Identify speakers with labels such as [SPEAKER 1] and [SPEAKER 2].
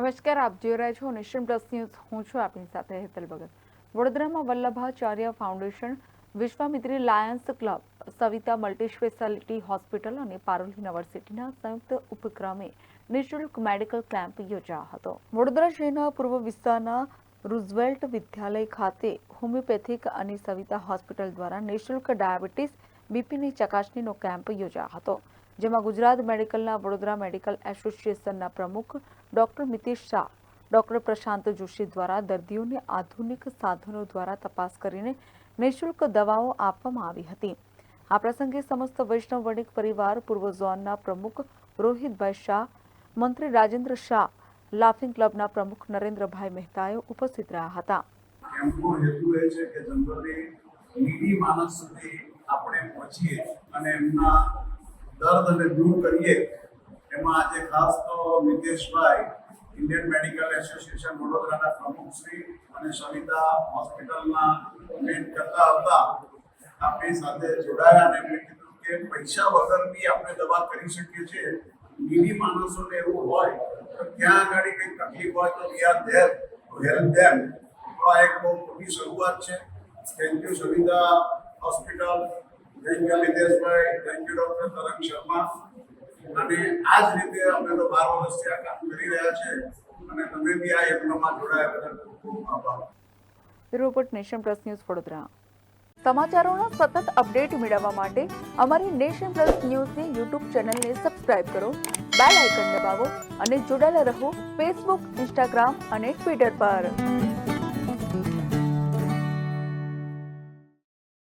[SPEAKER 1] નમસ્કાર, આપ જોઈ રહ્યા છો નેશન પ્લસ ન્યૂઝ. હું છું આપની સાથે હેતલ ભગત. વડોદરામાં Vallabhacharya foundation, Vishwamitri Lions club, Savita multi speciality hospital અને પારુલ યુનિવર્સિટીના સંયુક્ત ઉપક્રમે નિઃશુલ્ક મેડિકલ કેમ્પ યોજાયો હતો. વડોદરા શહેરના પૂર્વ વિસ્તારના રૂઝવેલ્ટ વિદ્યાલય ખાતે હોમિયોપેથિક અને સવિતા હોસ્પિટલ દ્વારા નિઃશુલ્ક ડાયાબિટીસ બીપીની ચકાસણીનો કેમ્પ યોજાયો હતો, જેમાં ગુજરાત મેડિકલના વડોદરા મેડિકલ એસોસિએશનના પ્રમુખ ડોક્ટર મિતેશ શાહ, ડોક્ટર પ્રશાંત જોશી દ્વારા દર્દીઓને આધુનિક સાધનો દ્વારા તપાસ કરીને નિઃશુલ્ક દવાઓ આપવામાં આવી હતી. આ પ્રસંગે સમસ્ત વૈષ્ણવ વણિક પરિવાર, પૂર્વ ઝોનના પ્રમુખ રોહિતભાઈ શાહ, મંત્રી રાજેન્દ્ર શાહ, લાફિંગ ક્લબના પ્રમુખ નરેન્દ્રભાઈ મહેતાએ ઉપસ્થિત રહ્યા હતા.
[SPEAKER 2] કેમ્પનો હેતુ એ છે કે જનરલી નીડી માણસ સુધી આપણે પહોંચીએ અને એમના દર્દને દૂર કરીએ. એમાં આજે ખાસ તો મિતેશભાઈ, ઇન્ડિયન મેડિકલ એસોસિએશન વડોદરાના પ્રમુખશ્રી અને સવિતા હોસ્પિટલના મેન કરતા હતા, આપણી સાથે જોડાયા અને એમણે કીધું કે પૈસા વગર બી આપણે દવા કરી શકીએ છીએ. નીડી માણસોને એવું હોય તો ક્યાં આગળ કંઈ તકલીફ હોય તો we are there to help ધેમ. તો આ એક બહુ મોટી શરૂઆત છે. Thank you Savita hospital, thank you મિતેશભાઈ, thank you doctor તરંગ શર્મા. અને આ જ રીતે અમે તો 12 વર્ષથી આ કામ કરી રહ્યા છે અને તમે બી આ યજ્ઞમાં જોડાયા બદલ ખૂબ ખૂબ આભાર.
[SPEAKER 1] Report nation plus news Vadodara. સમાચારોના સતત અપડેટ મેળવવા માટે અમારી નેશન પ્લસ ન્યૂઝની યુટ્યુબ ચેનલને સબસ્ક્રાઇબ કરો, બેલ આઇકન દબાવો અને જોડાયેલા રહો ફેસબુક, ઇન્સ્ટાગ્રામ અને ટ્વિટર પર.